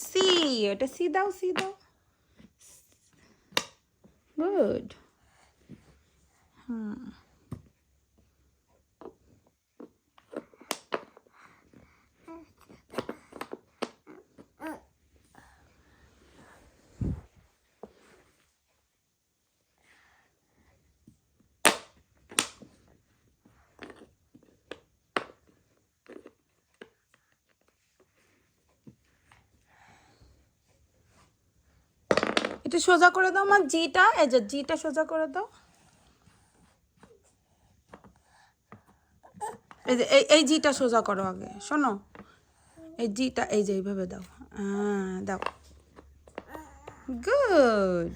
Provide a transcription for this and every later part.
C, এটা C দাও, C দাও। গুড। হুম, এটা সোজা করে দাও মা, জিটা, এই যে জিটা সোজা করে দাও। এই যে এই জিটা সোজা করো আগে, শোনো, এই জিটা এই যে এইভাবে দাও। হ্যাঁ দাও, গুড।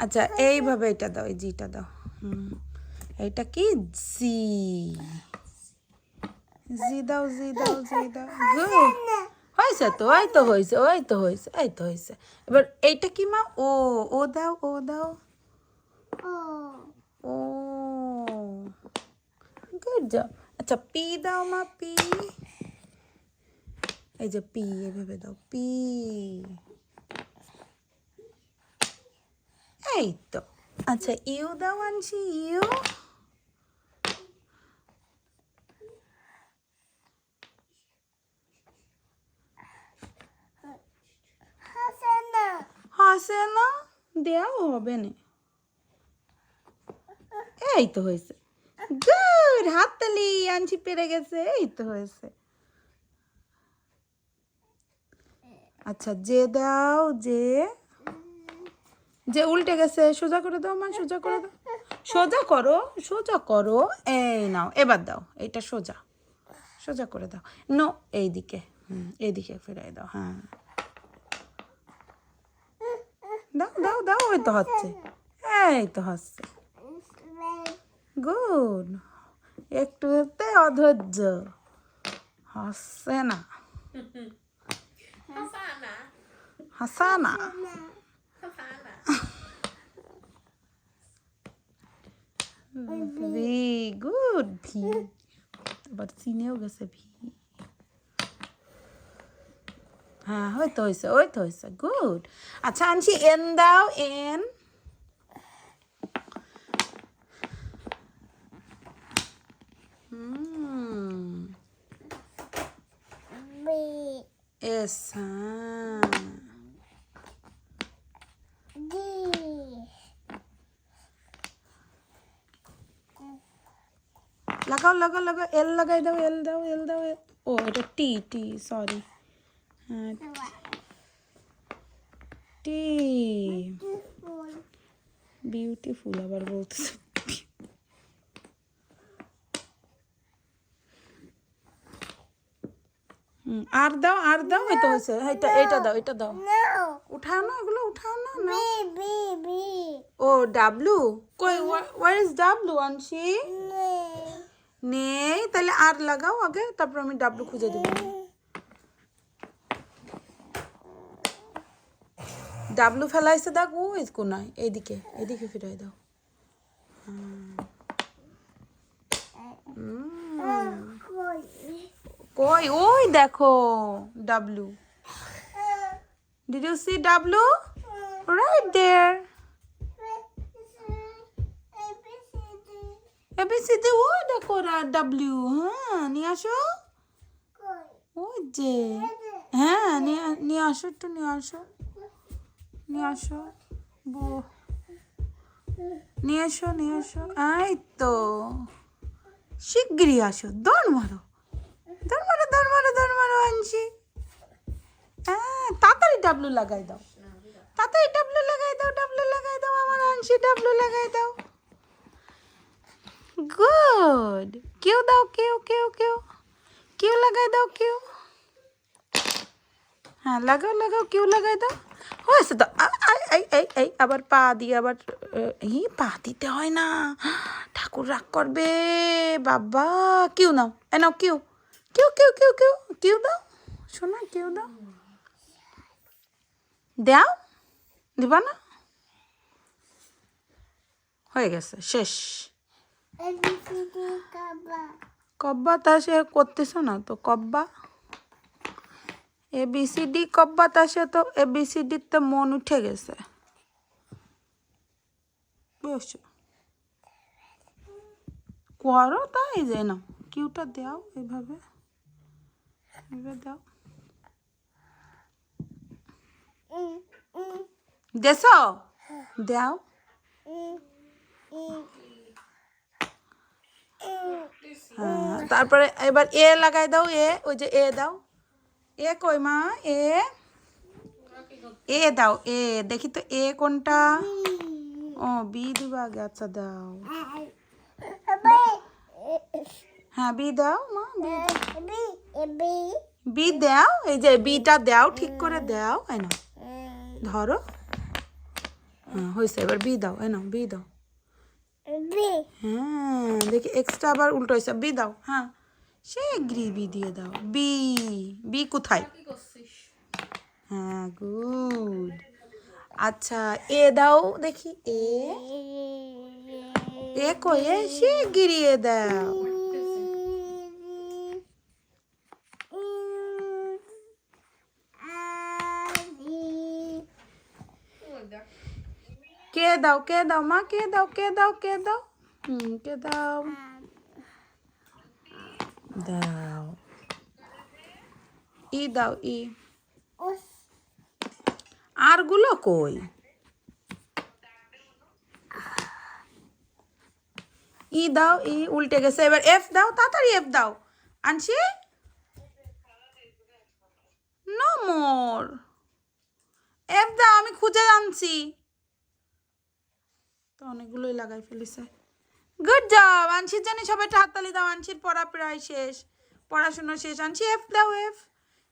আচ্ছা এইভাবে এটা দাও, এই জিটা দাও। হুম, এইটা কি, জি, জি দাও, জি দাও, জি দাও, গুড। হয়েছে তো, ওই তো হয়েছে, ওই তো হয়েছে, এই তো হয়েছে। এবার এইটা কি মা, ও, ও দাও, ও দাও, ও, গুড জব। আচ্ছা পি দাও মা, পি, এই যে পি, এভাবে দাও, পি, এই তো। আচ্ছা ইউ দাও আনছি, ইউ, হাসে না, দেও হবে না, এই তো হয়েছে, গুড, হাততালি, আনছি পেরে গেছে, এই তো হয়েছে। আচ্ছা যে দাও, যে, যে উল্টে গেছে, সোজা করে দাও মা, সোজা করে দাও, সোজা করো, সোজা করো, এই নাও, এবার দাও, এটা সোজা, সোজা করে দাও, নো এইদিকে, এইদিকে ফিরাই দাও, হ্যাঁ দাও দাও দাও, ওই তো হচ্ছে, এই তো হচ্ছে, গুড। একটুতে অধৈর্য, হচ্ছে না, হাসানা, ভি গুড, ভি, আবার চিনেও গেছে ভি, হ্যাঁ ওই তো হয়েছে, ওই তো হয়েছে, গুড। আচ্ছা আনছি এন দাও, এন, এস, হ্যাঁ, লাগাও লাগাও লাগাও, এল লাগাই দাও, এল দাও, এল দাও, ও এটা টি, টি সরি, হ্যাঁ টি, বিউটিফুল আবার বলতেছে, আর দাও, আর দাও, এই তো হয়েছে, এটা এটা দাও, এটা দাও, উঠাও না, এগুলো উঠাও না, না, ও ডাব্লু, কই, ওয়ার ইজ ডাব্লু আনছি, নেই, তাহলে আর লাগাও আগে, তারপর আমি ডাব্লু খুঁজে দেবো, ডাব্লু ফেলাইছে দেখ, ও কোনায়, এইদিকে, এইদিকে ফিরাই দাও, কই, ওই দেখো W, did you see W, right there, ABCD, ওই দেখো ডাব্লিউ, হ্যাঁ নিয়ে আসো, ওই যে, হ্যাঁ নিয়ে আসো, একটু নিয়ে আসো, নিয়ে আসো, নিয়ে এসো, নিয়ে এসো, এই তো, শিগগিরই আসো, দৌড় মারো, দৌড় মারো, দৌড় মারো, দৌড় মারো আনছি, হ্যাঁ তাড়াতাড়ি ডাব্লু লাগাই দাও, তাড়াতাড়ি ডাব্লু লাগাই দাও, ডাব্লু লাগাই দাও, আমার আনছি ডাব্লু লাগাই দাও, গুড। কিউ দাও, কিউ, কিউ, কিউ, কিউ লাগাই দাও, কিউ, হ্যাঁ লাগাও লাগাও, কিউ লাগাই দাও, হয়েছে তো, এই এই এই আবার পা দিয়ে, আবার এই পা দিতে হয় না, ঠাকুর রাগ করবে, বাবা, কিউ নাও, এ নাও কিউ, কিউ কিউ কিউ কিউ, কিউ দাও, শোনা, কিউ দাও, দাও, দিবা না, হয়ে গেছে, শেষ, কব্বা, তা সে করতেছ না তো, কব্বা, ABCD কব বাতাসে তো ABCD তে মন উঠে গেছে বসো করো তাই যে না কিউটা দাও এইভাবে এভাবে দাও দেছো দাও হ্যাঁ তারপরে এবার এ লাগাই দাও এ ওই যে এ দাও এ কই মা এ দাও এ দেখি তো এ কোনটা ও বি দিবা আগে আচ্ছা দাও হ্যাঁ বি দাও মা বি দাও এই যে বিটা দাও ঠিক করে দাও এই নাও ধরো হ্যাঁ হয়েছে এবার বি দাও এই নাও বি দাও হ্যাঁ দেখি এক্সট্রা আবার উল্টো হয়েছে বি দাও হ্যাঁ সে বি দিয়ে দাও বি বি কোথায় হ্যাঁ গুড আচ্ছা এ দাও দেখি এ কই এ সে গিরিয়ে দাও কে দাও মা কে দাও কে দাও কে দাও কে দাও দাও ই দাও ই আর গুলো কই ই দাও ই উল্টে গেছে এবার এফ দাও তাড়াতাড়ি এফ দাও আনছি নো মোর এফ দাও আমি খুঁজে আনছি তো অনেকগুলোই লাগাই ফেলিছে গুড জব আনশির জন্য সবাই হাততালি দাও আনশির পড়া প্রায় শেষ পড়াশোনা শেষ আনশি এফ দাও এফ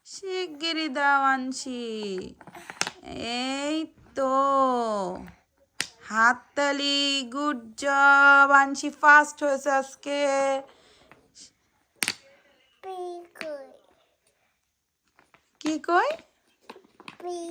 শিগগিরি দাও আনশি এই তো হাততালি গুড জব আনশি ফার্স্ট হয়েছে আজকে কি কই